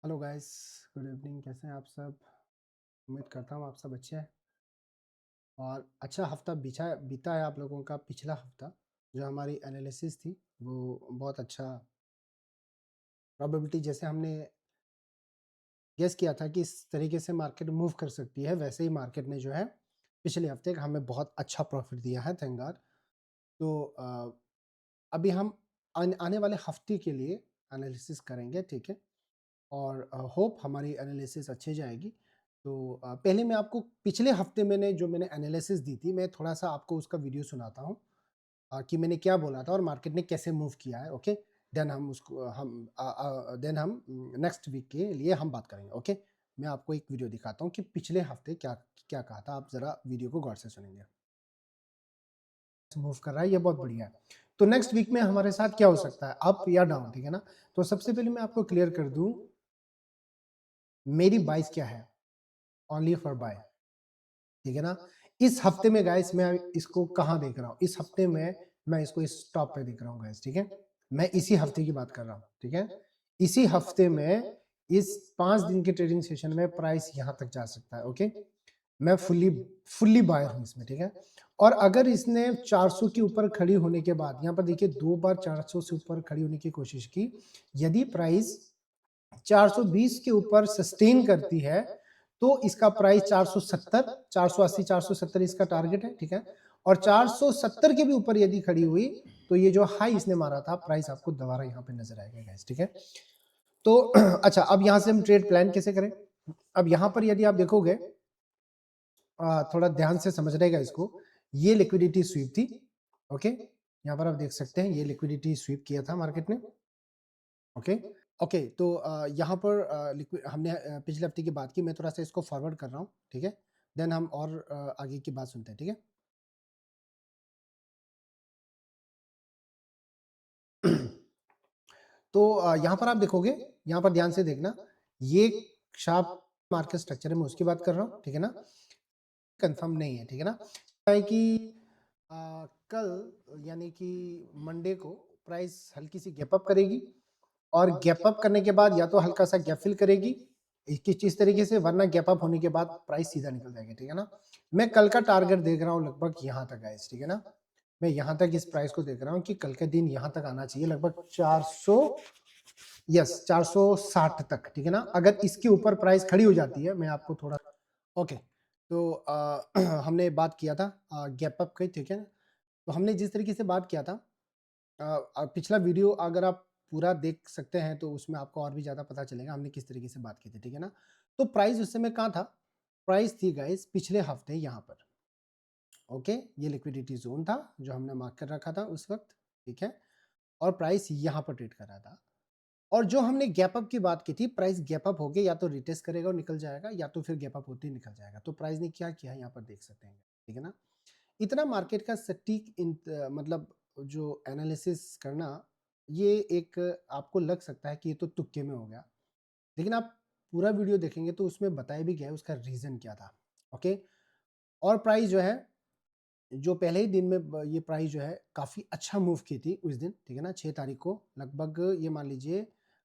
Hello guys, good evening. कैसे हैं आप सब? उम्मीद करता हूँ आप सब अच्छे हैं और अच्छा हफ्ता बीता बीता है आप लोगों का। पिछला हफ्ता जो हमारी एनालिसिस थी वो बहुत अच्छा प्रोबेबिलिटी, जैसे हमने गेस किया था कि इस तरीके से मार्केट मूव कर सकती है, वैसे ही मार्केट ने जो है पिछले हफ्ते हमें बहुत अच्छा प्रॉफिट दिया है, थैंक गॉड। तो अभी हम आने वाले हफ्ते के लिए एनालिसिस करेंगे, ठीक है? और होप हमारी एनालिसिस अच्छी जाएगी। तो पहले मैं आपको पिछले हफ्ते मैंने एनालिसिस दी थी, मैं थोड़ा-सा आपको उसका वीडियो सुनाता हूँ कि मैंने क्या बोला था और मार्केट ने कैसे मूव किया है, ओके? देन हम नेक्स्ट वीक के लिए हम बात करेंगे, ओके? मैं आपको एक वीडियो दिखाता हूँ कि पिछले हफ्ते क्या क्या कहा था, आप ज़रा वीडियो को गौर से सुनेंगे। मूव कर रहा है, ये बहुत बढ़िया है। तो नेक्स्ट वीक में हमारे साथ क्या हो सकता है, अप या डाउन, ठीक है ना? तो सबसे पहले मैं आपको क्लियर कर दूँ, मेरी बाइस क्या है? ओनली फॉर बाय, ठीक है ना? इस हफ्ते में गाइस मैं इसको कहाँ देख रहा हूँ? इस हफ्ते में मैं इसको इस टॉप पे देख रहा हूँ गाइस, ठीक है? मैं इसी हफ्ते की बात कर रहा हूँ, ठीक है? इसी हफ्ते में इस 5 दिन के ट्रेडिंग सेशन में प्राइस यहाँ तक जा सकता है, ओके? मैं फुल्ली फुल्ली बायर हूँ इसमें, ठीक है? और अगर इसने 400 के ऊपर खड़ी होने के बाद, यहाँ पर देखिए 2 बार 400 से ऊपर खड़ी होने की कोशिश की। यदि प्राइस 420 के ऊपर सस्टेन करती है तो इसका प्राइस 470, 480, 470 इसका टारगेट है, ठीक है? और 470 के भी ऊपर यदि खड़ी हुई तो ये जो हाई इसने मारा था, प्राइस आपको दोबारा यहाँ पे नजर आएगा गाइस, ठीक है? तो अच्छा, अब यहाँ से हम ट्रेड प्लान कैसे करें? अब यहाँ पर यदि आप देखोगे, थोड़ा ध्यान से समझिएगा इसको। ये लिक्विडिटी स्वीप थी, ओके? यहाँ पर आप देख सकते हैं ये लिक्विडिटी स्वीप किया था मार्केट ने, ओके? ओके, तो यहाँ पर हमने पिछले हफ्ते की बात की, मैं थोड़ा-सा इसको फॉरवर्ड कर रहा हूँ, ठीक है? देन हम और आगे की बात सुनते हैं, ठीक है? तो यहाँ पर आप देखोगे, यहाँ पर ध्यान से देखना, ये शार्प मार्केट स्ट्रक्चर है, मैं उसकी बात कर रहा हूँ, ठीक है ना? कंफर्म नहीं है, ठीक है ना? है कि अ, कल यानी कि मंडे को प्राइस हल्की सी गैप अप करेगी और गैप अप करने के बाद या तो हल्का सा गैप फिल करेगी इस तरीके से, वरना गैप अप होने के बाद प्राइस सीधा निकल जाएगा, ठीक है ना? मैं कल का टारगेट देख रहा हूँ लगभग यहाँ तक गाइस, ठीक है ना? मैं यहाँ तक इस प्राइस को देख रहा हूँ कि कल के दिन यहाँ तक आना चाहिए, लगभग 400, यस 460 तक, ठीक है ना? अगर इसके ऊपर प्राइस खड़ी हो जाती है, मैं आपको थोड़ा ओके। तो हमने बात किया था गैप अप की, ठीक है? तो हमने जिस तरीके से बात किया था, पिछला वीडियो अगर आप पूरा देख सकते हैं तो उसमें आपको और भी ज़्यादा पता चलेगा हमने किस तरीके से बात की थी, ठीक है ना? तो प्राइस उस समय कहाँ था? प्राइस थी गाइस पिछले हफ्ते यहाँ पर, ओके? ये लिक्विडिटी ज़ोन था जो हमने मार्क कर रखा था उस वक़्त, ठीक है? और प्राइस यहाँ पर ट्रेड कर रहा था और जो हमने गैप अप की बात की थी, प्राइस गैप अप हो गया, या तो रिटेस्ट करेगा और निकल जाएगा या तो फिर गैप अप होते ही निकल जाएगा। तो प्राइस ने क्या किया यहाँ पर देख सकते हैं, ठीक है ना? इतना मार्केट का सटीक मतलब जो एनालिसिस करना, ये एक आपको लग सकता है कि ये तो तुक्के में हो गया, लेकिन आप पूरा वीडियो देखेंगे तो उसमें बताया भी गया है उसका रीज़न क्या था, ओके? और प्राइस जो है, जो पहले ही दिन में ये प्राइस जो है काफ़ी अच्छा मूव की थी उस दिन, ठीक है ना? 6 तारीख को लगभग ये मान लीजिए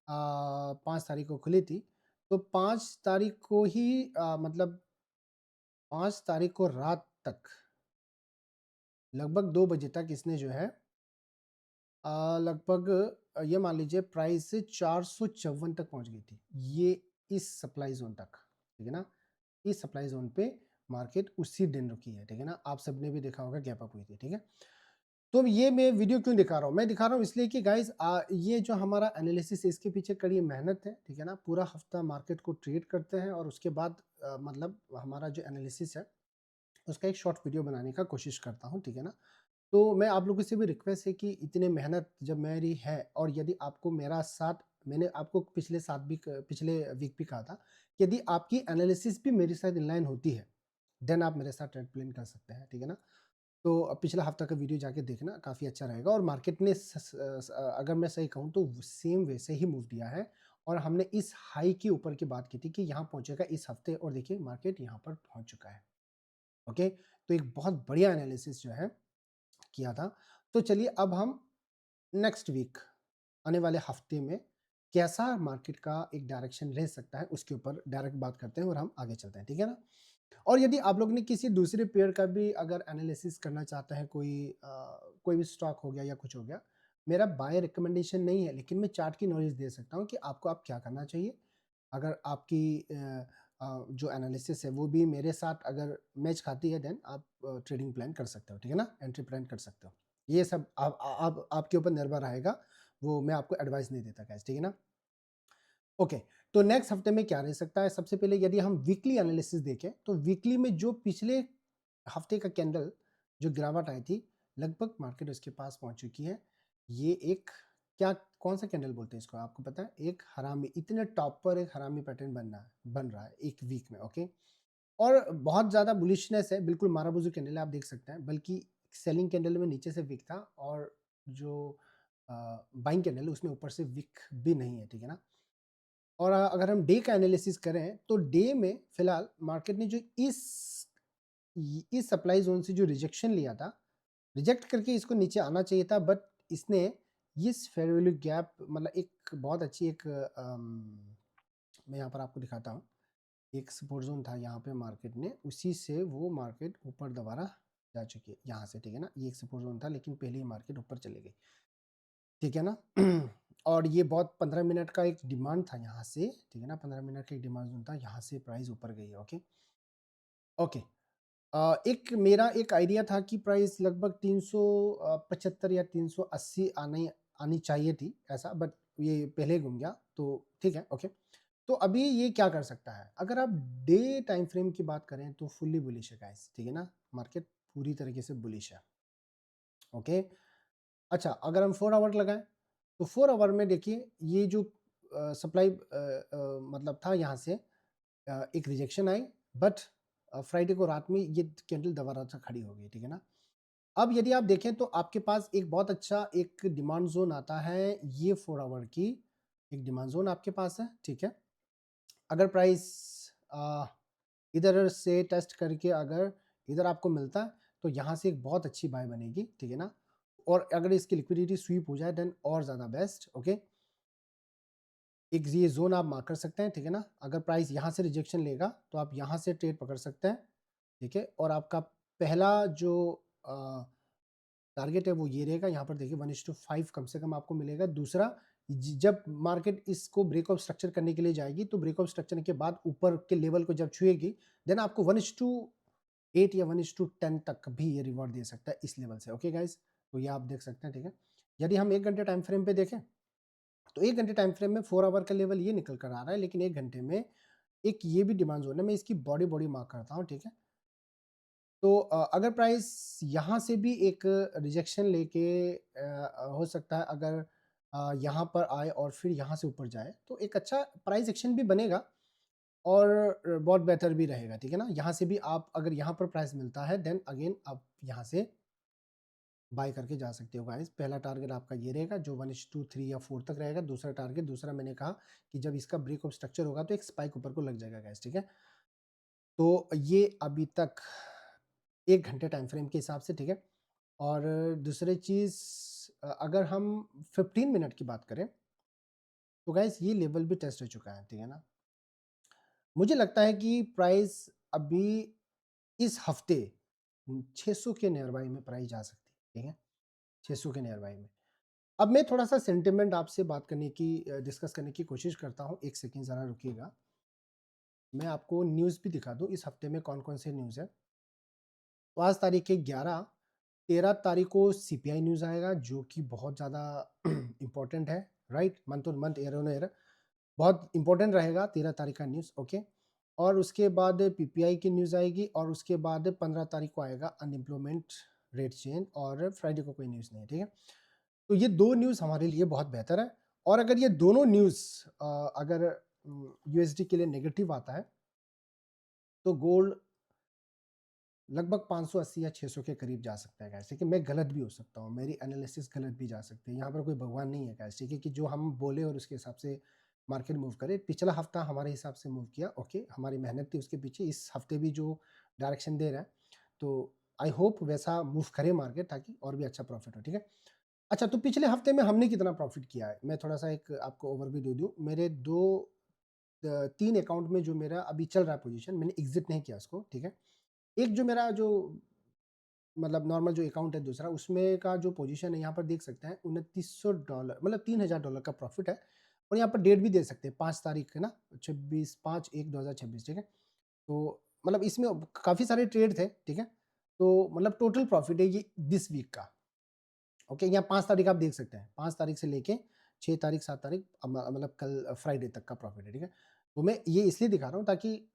5 तारीख को खुली थी, तो 5 तारीख को ही मतलब 5 तारीख को रात तक लगभग 2 बजे तक इसने जो है लगभग ये मान लीजिए प्राइस 454 तक पहुंच गई थी। ये इस सप्लाई ज़ोन तक, ठीक है ना? इस सप्लाई ज़ोन पे मार्केट उसी दिन रुकी है, ठीक है ना? आप सबने भी देखा होगा गैप अप हुई थी, ठीक है? तो ये मैं वीडियो क्यों दिखा रहा हूँ? मैं दिखा रहा हूँ इसलिए कि गाइज़ ये जो हमारा एनालिसिस है इसके पीछे कड़ी मेहनत है, ठीक है ना? पूरा हफ्ता मार्केट को ट्रेड करते हैं और उसके बाद मतलब हमारा जो एनालिसिस है उसका एक शॉर्ट वीडियो बनाने का कोशिश करता हूँ, ठीक है ना? तो मैं आप लोगों से भी रिक्वेस्ट है कि इतनी मेहनत जब मेरी है और यदि आपको मेरा साथ, मैंने आपको पिछले वीक भी कहा था कि यदि आपकी एनालिसिस भी मेरे साथ इनलाइन होती है, देन आप मेरे साथ ट्रेड प्लान कर सकते हैं, ठीक है ना? तो पिछला हफ्ता का वीडियो जाके देखना काफ़ी अच्छा रहेगा और मार्केट ने अगर मैं सही कहूँ तो सेम वैसे ही मूव दिया है और हमने इस हाई के ऊपर की बात की थी कि यहाँ पहुँचेगा इस हफ्ते और देखिए मार्केट यहाँ पर पहुँच चुका है, ओके? तो एक बहुत बढ़िया एनालिसिस जो है किया था। तो चलिए अब हम नेक्स्ट वीक, आने वाले हफ्ते में कैसा मार्केट का एक डायरेक्शन रह सकता है उसके ऊपर डायरेक्ट बात करते हैं और हम आगे चलते हैं, ठीक है ना। और यदि आप लोग ने किसी दूसरे पेयर का भी अगर एनालिसिस करना चाहते हैं, कोई भी स्टॉक हो गया या कुछ हो गया, मेरा बाय रिकमेंडेशन नहीं है, लेकिन मैं चार्ट की नॉलेज दे सकता हूँ कि आपको आप क्या करना चाहिए। अगर आपकी जो एनालिसिस है वो भी मेरे साथ अगर मैच खाती है, देन आप ट्रेडिंग प्लान कर सकते हो, ठीक है ना, एंट्री प्लान कर सकते हो। ये सब आप आपके ऊपर निर्भर रहेगा, वो मैं आपको एडवाइस नहीं देता गाइस, ठीक है ना। ओके, तो नेक्स्ट हफ्ते में क्या रह सकता है? सबसे पहले यदि हम वीकली एनालिसिस देखें, तो वीकली में जो पिछले हफ्ते का कैंडल जो गिरावट आई थी, लगभग मार्केट उसके पास पहुंच चुकी है। ये एक क्या कौन सा कैंडल बोलते हैं इसको, आपको पता है? एक हरामी, इतने टॉप पर एक हरामी पैटर्न बन रहा है एक वीक में, ओके। और बहुत ज़्यादा बुलिशनेस है, बिल्कुल माराबूजू कैंडल है, आप देख सकते हैं। बल्कि सेलिंग कैंडल में नीचे से वीक था, और जो बाइंग कैंडल है उसमें ऊपर से वीक भी नहीं है, ठीक है ना। और अगर हम डे का एनालिसिस करें, तो डे में फिलहाल मार्केट ने जो इस सप्लाई जोन से जो रिजेक्शन लिया था, रिजेक्ट करके इसको नीचे आना चाहिए था, बट इसने इस फेयर वैल्यू गैप, मतलब एक बहुत अच्छी एक मैं यहाँ पर आपको दिखाता हूँ, एक सपोर्ट जोन था यहाँ पे मार्केट ने, उसी से वो मार्केट ऊपर दोबारा जा चुकी है यहाँ से, ठीक है ना। ये एक सपोर्ट जोन था, लेकिन पहले ही मार्केट ऊपर चली गई, ठीक है ना। और ये बहुत 15 मिनट का एक डिमांड था यहाँ से, ठीक है ना, 15 मिनट का एक डिमांड जोन था, यहाँ से प्राइस ऊपर गई है, ओके। ओके, एक मेरा एक आइडिया था कि प्राइस लगभग 375 या 380 आनी आनी चाहिए थी ऐसा, बट ये पहले घूम गया, तो ठीक है, ओके। तो अभी ये क्या कर सकता है? अगर आप डे टाइम फ्रेम की बात करें तो फुल्ली बुलिश है गाइस, ठीक है ना, मार्केट पूरी तरीके से बुलिश है, ओके। अच्छा, अगर हम 4 आवर लगाएं, तो 4 आवर में देखिए ये जो सप्लाई मतलब था यहाँ से एक रिजेक्शन आई, बट फ्राइडे को रात में ये कैंडल दोबारा से खड़ी हो गई, ठीक है ना। अब यदि आप देखें तो आपके पास एक बहुत अच्छा एक डिमांड जोन आता है, ये 4 आवर की एक डिमांड जोन आपके पास है, ठीक है। अगर प्राइस इधर से टेस्ट करके अगर इधर आपको मिलता है, तो यहाँ से एक बहुत अच्छी बाय बनेगी, ठीक है ना। और अगर इसकी लिक्विडिटी स्वीप हो जाए, देन और ज़्यादा बेस्ट, ओके। एक ये जोन आप मार्क कर सकते हैं, ठीक है ना। अगर प्राइस यहाँ से रिजेक्शन लेगा, तो आप यहाँ से ट्रेड पकड़ सकते हैं, ठीक है। और आपका पहला जो टारगेट है वो ये रहेगा, यहाँ पर देखिए 1:5 कम से कम आपको मिलेगा। दूसरा, जब मार्केट इसको ब्रेकआउट स्ट्रक्चर करने के लिए जाएगी, तो ब्रेकआउट स्ट्रक्चर के बाद ऊपर के लेवल को जब छुएगी, देन आपको 1:8 या 1:10 तक भी ये रिवॉर्ड दे सकता है इस लेवल से, ओके गाइस। तो ये आप देख सकते हैं, ठीक है। यदि हम 1 घंटे टाइम फ्रेम पे देखें, तो 1 घंटे टाइम फ्रेम में 4 आवर का लेवल ये निकल कर आ रहा है, लेकिन 1 घंटे में एक ये भी डिमांड जोन है, मैं इसकी बॉडी मार्क करता हूँ, ठीक है। तो अगर प्राइस यहाँ से भी एक रिजेक्शन लेके हो सकता है, अगर यहाँ पर आए और फिर यहाँ से ऊपर जाए, तो एक अच्छा प्राइस एक्शन भी बनेगा, और बहुत बेहतर भी रहेगा, ठीक है ना। यहाँ से भी आप अगर यहाँ पर प्राइस मिलता है, देन अगेन आप यहाँ से बाय करके जा सकते हो गाइस। पहला टारगेट आपका ये रहेगा, जो 1:3 या 4 तक रहेगा। दूसरा टारगेट, दूसरा मैंने कहा कि जब इसका ब्रेक ऑफ स्ट्रक्चर होगा, तो एक स्पाइक ऊपर को लग जाएगा गाइस, ठीक है। तो ये अभी तक 1 घंटे टाइम फ्रेम के हिसाब से, ठीक है। और दूसरी चीज़, अगर हम 15 मिनट की बात करें, तो गाइस ये लेवल भी टेस्ट हो चुका है, ठीक है ना। मुझे लगता है कि प्राइस अभी इस हफ्ते 600 के नियर बाई में प्राइस जा सकती है, ठीक है, 600 के नियर बाई में। अब मैं थोड़ा-सा सेंटिमेंट आपसे बात करने की डिस्कस करने की कोशिश करता हूँ। 1 सेकंड ज़रा रुकिएगा। मैं आपको न्यूज़ भी दिखा दूँ, इस हफ्ते में कौन-कौन से न्यूज़ है। तो आज तारीख है 11, 13 तारीख को सीपीआई न्यूज़ आएगा, जो कि बहुत ज़्यादा इम्पोर्टेंट है, right? Month on month, year on year बहुत इम्पोर्टेंट रहेगा 13 तारीख का न्यूज़, ओके। और उसके बाद पीपीआई की न्यूज़ आएगी, और उसके बाद 15 तारीख को आएगा अनएम्प्लॉयमेंट रेट चेंज, और फ्राइडे को कोई न्यूज़ नहीं है, ठीक है। तो ये 2 न्यूज़ हमारे लिए बहुत बेहतर है। और अगर ये दोनों न्यूज़ अगर यूएसडी के लिए नेगेटिव आता है, तो गोल्ड लगभग 580 या 600 के करीब जा सकता है गाइस, ठीक है। मैं गलत भी हो सकता हूँ, मेरी एनालिसिस गलत भी जा सकती है। यहाँ पर कोई भगवान नहीं है गाइस, ठीक है, कि जो हम बोले और उसके हिसाब से मार्केट मूव करे। पिछला हफ्ता हमारे हिसाब से मूव किया, ओके, हमारी मेहनत थी उसके पीछे। इस हफ्ते भी जो डायरेक्शन दे रहा है, तो आई होप वैसा मूव करे मार्केट, ताकि और भी अच्छा प्रॉफिट हो, ठीक है। अच्छा, तो पिछले हफ्ते में हमने कितना प्रॉफिट किया है? मैं थोड़ा-सा एक आपको ओवरव्यू दे दूँ। मेरे 3 अकाउंट में जो मेरा अभी चल रहा है पोज़ीशन, मैंने एग्ज़िट नहीं किया उसको, ठीक है? एक जो मेरा जो मतलब नॉर्मल जो अकाउंट है दूसरा, उसमें का जो पोज़ीशन है यहाँ पर देख सकते हैं $2900 मतलब $3000 का प्रॉफिट है और यहाँ पर डेट भी दे सकते हैं 5 तारीख है ना, 26/5/1/2026 ठीक है? तो मतलब इसमें काफ़ी सारे ट्रेड थे, ठीक है? तो मतलब टोटल प्रॉफिट है ये दिस वीक का। ओके, यहाँ 5 तारीख आप देख सकते हैं, 5 तारीख से लेके 6 तारीख, 7 तारीख मतलब कल फ्राइडे तक का प्रॉफिट है, ठीक है? तो मैं ये इसलिए दिखा रहा हूँ ताकि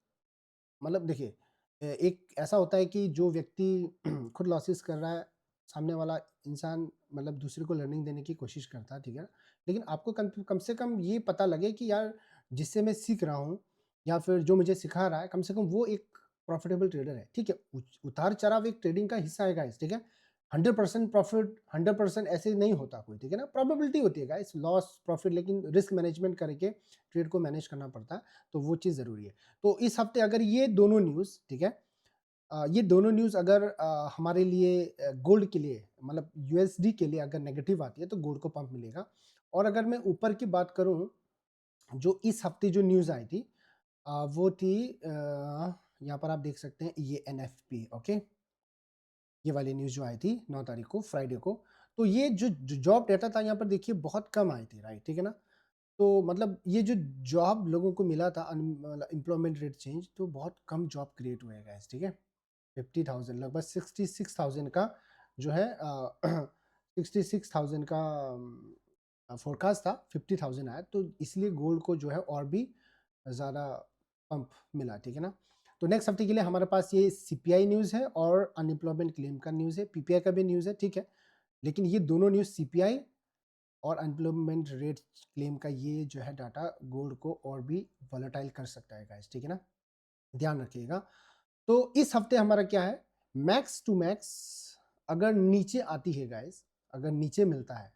मतलब देखिए एक ऐसा होता है कि जो व्यक्ति खुद लॉसेस कर रहा है, सामने वाला इंसान मतलब दूसरे को लर्निंग देने की कोशिश करता है, ठीक है? लेकिन आपको कम कम से कम ये पता लगे कि यार जिससे मैं सीख रहा हूँ या फिर जो मुझे सिखा रहा है, कम से कम वो एक प्रॉफिटेबल ट्रेडर है, ठीक है? उतार-चढ़ाव एक ट्रेडिंग का हिस्सा है गाइस, ठीक है? 100% प्रॉफिट, 100% ऐसे नहीं होता कोई, ठीक है ना? प्रोबेबिलिटी होती है गाइस, लॉस, प्रॉफिट लेकिन रिस्क मैनेजमेंट करके ट्रेड को मैनेज करना पड़ता है, तो वो चीज़ ज़रूरी है। तो इस हफ्ते अगर ये दोनों न्यूज़, ठीक है? ये दोनों न्यूज़ अगर हमारे लिए गोल्ड के लिए मतलब यूएसडी के लिए अगर नेगेटिव आती है तो गोल्ड को पंप मिलेगा। और अगर मैं ऊपर की बात करूँ, जो इस हफ्ते जो न्यूज़ आई थी वो थी यहाँ पर आप देख सकते हैं ये एनएफपी, ओके? ये वाली न्यूज़ जो आई थी 9 तारीख को, फ्राइडे को। तो ये जो जॉब डेटा था यहाँ पर देखिए बहुत कम आई थी, राइट? ठीक है ना? तो मतलब ये जो जॉब लोगों को मिला था मतलब एम्प्लॉयमेंट रेट चेंज, तो बहुत कम जॉब क्रिएट हुए गाइस, ठीक है? 50,000 लगभग 66,000 का जो है 66,000 का फोरकास्ट था, 50,000 आया, तो इसलिए गोल्ड को जो है और भी ज़्यादा पंप मिला, ठीक है ना? तो नेक्स्ट हफ्ते के लिए हमारे पास ये सीपीआई न्यूज़ है और अनएम्प्लॉयमेंट क्लेम का न्यूज़ है, पीपीआई का भी न्यूज़ है, ठीक है? लेकिन ये दोनों न्यूज़ सीपीआई और अनएम्प्लॉयमेंट रेट क्लेम का ये जो है डाटा गोल्ड को और भी वोलेटाइल कर सकता है गाइस, ठीक है ना? ध्यान रखिएगा। तो इस हफ्ते हमारा क्या है, मैक्स टू मैक्स अगर नीचे आती है गाइस, अगर नीचे मिलता है,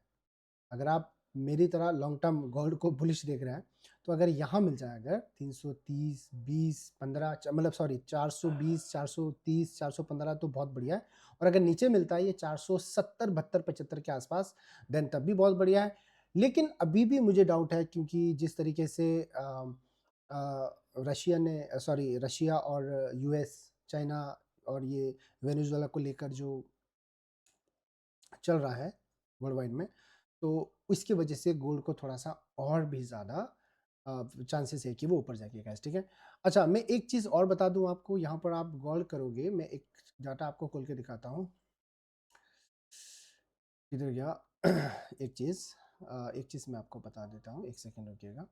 अगर आप मेरी तरह लॉन्ग टर्म गोल्ड को बुलिश देख रहे हैं, तो अगर यहाँ मिल जाए अगर 330, 20, 15 मतलब सॉरी 420, 430, 415 तो बहुत बढ़िया है। और अगर नीचे मिलता है ये 470, 72, 75 के आसपास, देन तब भी बहुत बढ़िया है। लेकिन अभी भी मुझे डाउट है क्योंकि जिस तरीके से रशिया और यूएस, चाइना और ये वेनेजुएला को लेकर जो चल रहा है वर्ल्ड वाइड में, तो इसकी वजह से गोल्ड को थोड़ा-सा और भी ज़्यादा चांसेस है कि वो ऊपर जाएगी गाइस, ठीक है? अच्छा, मैं एक चीज़ और बता दूँ आपको, यहाँ पर आप गौर करोगे, मैं एक डाटा आपको खोल के दिखाता हूँ। किधर गया? एक चीज़ मैं आपको बता देता हूँ, 1 सेकंड रुकिएगा।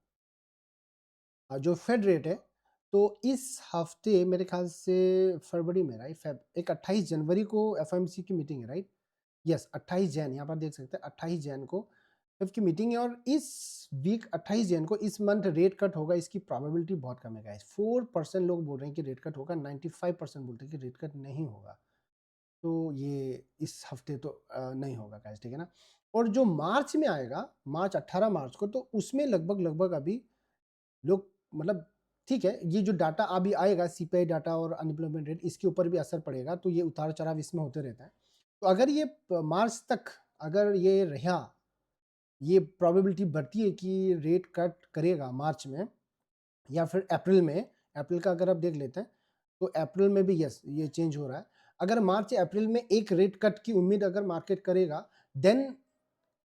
जो फेड रेट है, तो इस हफ्ते मेरे ख्याल से फरवरी में राइट एक 28 जनवरी को एफओएमसी की मीटिंग है, राइट? यस, 28 जैन, यहाँ पर देख सकते हैं 28 जैन को FOMC की मीटिंग है और इस वीक 28 जैन को इस मंथ रेट कट होगा, इसकी प्रोबेबिलिटी बहुत कम है गाइस। 4% लोग बोल रहे हैं कि रेट कट होगा, 95% बोलते हैं कि रेट कट नहीं होगा। तो ये इस हफ्ते तो नहीं होगा गाइस, ठीक है ना? और जो मार्च में आएगा, मार्च 18 मार्च को, तो उसमें लगभग अभी लोग मतलब ठीक है, ये जो डाटा अभी आएगा सीपीआई डाटा और अनएम्प्लॉयमेंट रेट, इसके ऊपर भी असर पड़ेगा, तो ये उतार-चढ़ाव इसमें होते रहता है। तो अगर ये मार्च तक अगर ये रहा, ये प्रोबेबिलिटी बढ़ती है कि रेट कट करेगा मार्च में या फिर अप्रैल में, अप्रैल का अगर आप देख लेते हैं, तो अप्रैल में भी यस, ये चेंज हो रहा है। अगर मार्च या अप्रैल में एक रेट कट की उम्मीद अगर मार्केट करेगा, देन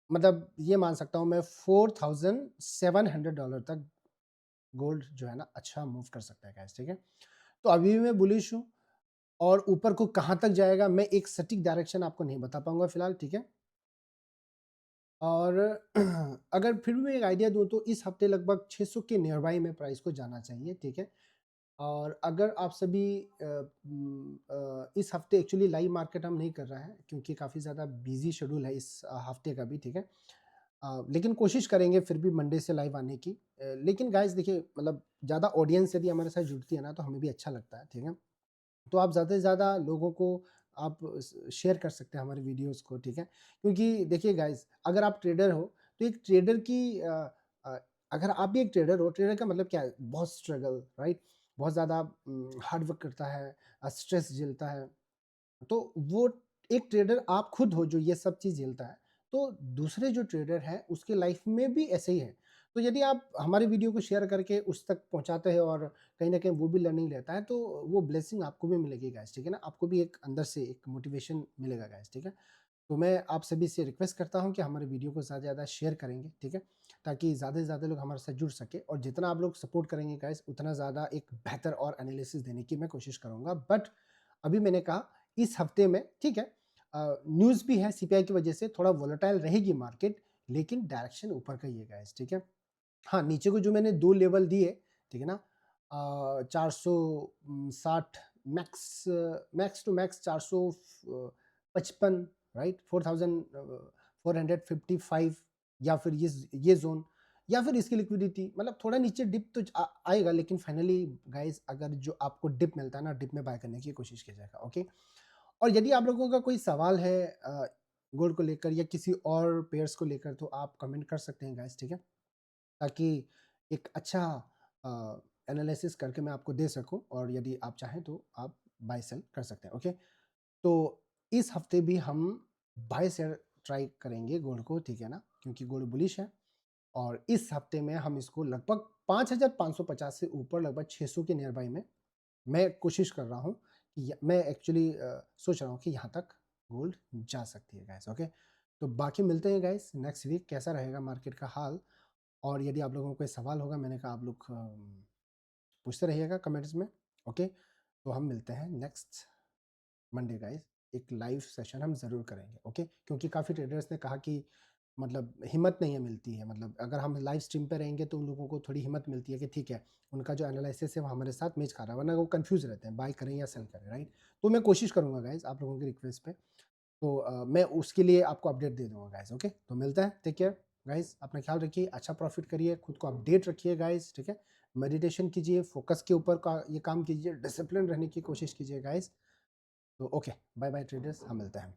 मतलब ये मान सकता हूँ मैं $4,700 तक गोल्ड जो है ना अच्छा मूव कर सकता है गाइस, ठीक है? तो अभी भी मैं बुलिश हूँ और ऊपर को कहाँ तक जाएगा मैं एक सटीक डायरेक्शन आपको नहीं बता पाऊँगा फिलहाल, ठीक है? और अगर फिर भी मैं एक आइडिया दूँ तो इस हफ्ते लगभग 600 के नियर बाई में प्राइस को जाना चाहिए, ठीक है? और अगर आप सभी इस हफ्ते एक्चुअली लाइव मार्केट हम नहीं कर रहे हैं क्योंकि काफ़ी ज़्यादा बिज़ी शेड्यूल है इस हफ्ते का भी, ठीक है? लेकिन कोशिश करेंगे फिर भी मंडे से लाइव आने की। लेकिन गाइज़ देखिए मतलब ज़्यादा ऑडियंस यदि हमारे साथ जुड़ती है ना तो हमें भी अच्छा लगता है, ठीक है? तो आप ज़्यादा से ज़्यादा लोगों को आप शेयर कर सकते हैं हमारे वीडियोस को, ठीक है? क्योंकि देखिए गाइस, अगर आप ट्रेडर हो तो एक ट्रेडर की अ, अगर आप भी एक ट्रेडर हो, ट्रेडर का मतलब क्या है? बहुत स्ट्रगल, राइट? बहुत ज़्यादा हार्ड वर्क करता है, स्ट्रेस झेलता है। तो वो एक ट्रेडर आप खुद हो जो ये सब चीज़ झेलता है। तो दूसरे जो ट्रेडर हैं उसके लाइफ में भी ऐसे ही है। तो यदि आप हमारी वीडियो को शेयर करके उस तक पहुँचाते हैं और कहीं न कहीं वो भी लर्निंग लेता है, तो वो ब्लेसिंग आपको भी मिलेगी गाइस, ठीक है ना? आपको भी एक अंदर से एक मोटिवेशन मिलेगा गाइस, ठीक है? तो मैं आप सभी से रिक्वेस्ट करता हूँ कि हमारे वीडियो को ज़्यादा से ज़्यादा शेयर करेंगे, ठीक है? ताकि ज़्यादा से ज़्यादा लोग हमारे साथ जुड़ सकें और जितना आप लोग सपोर्ट करेंगे गाइस, उतना ज़्यादा एक बेहतर और एनालिसिस देने की मैं कोशिश करूँगा। बट अभी मैंने कहा इस हफ्ते में ठीक है, न्यूज़ भी है सीपीआई की वजह से थोड़ा वोलेटाइल रहेगी मार्केट, लेकिन डायरेक्शन ऊपर का ही है गाइस, ठीक है? हाँ, नीचे को जो मैंने 2 लेवल दिए, ठीक है ना? 460 max max to max 455 right? 4455 या फिर ये ज़ोन या फिर इसकी लिक्विडिटी मतलब थोड़ा नीचे डिप तो आएगा, लेकिन फाइनली गाइज़ अगर जो आपको डिप मिलता है ना, डिप में बाय करने की कोशिश कीजिएगा, ओके? और यदि आप लोगों का कोई सवाल है गोल्ड को लेकर या किसी और पेयर्स को लेकर, तो आप कमेंट कर सकते हैं गाइज़, ठीक है? ताकि एक अच्छा एनालिसिस करके मैं आपको दे सकूं और यदि आप चाहें तो आप बाय सेल कर सकते हैं, ओके? तो इस हफ्ते भी हम बाय सेल ट्राई करेंगे गोल्ड को, ठीक है ना? क्योंकि गोल्ड बुलिश है और इस हफ्ते में हम इसको लगभग 5550 से ऊपर लगभग 600 के नियर बाय में मैं कोशिश कर रहा हूँ कि मैं एक्चुअली सोच रहा हूँ कि यहाँ तक गोल्ड जा सकती है गाइस, ओके? तो बाकी मिलते हैं गाइस नेक्स्ट वीक कैसा रहेगा मार्केट का हाल। और यदि आप लोगों को कोई सवाल होगा, मैंने कहा आप लोग पूछते रहिएगा कमेंट्स में, ओके? तो हम मिलते हैं नेक्स्ट मंडे गाइस, एक लाइव सेशन हम ज़रूर करेंगे, ओके? क्योंकि काफ़ी ट्रेडर्स ने कहा कि मतलब हिम्मत नहीं है मिलती है, मतलब अगर हम लाइव स्ट्रीम पे रहेंगे तो उन लोगों को थोड़ी हिम्मत मिलती है कि ठीक है, उनका जो एनालिसिस है वो हमारे साथ मैच खा रहा है, वरना वो कंफ्यूज रहते हैं बाय करें या सेल करें, राइट? तो मैं कोशिश करूँगा गाइस आप लोगों की रिक्वेस्ट पे, तो मैं उसके लिए आपको अपडेट दे दूँगा गाइस, ओके? तो मिलता है, टेक केयर गाइस, अपना ख्याल रखिए, अच्छा प्रॉफिट करिए, खुद को अपडेट रखिए गाइस, ठीक है? मेडिटेशन कीजिए, फोकस के ऊपर का ये काम कीजिए, डिसिप्लिन रहने की कोशिश कीजिए गाइस। तो ओके, बाय बाय ट्रेडर्स, हम मिलते हैं।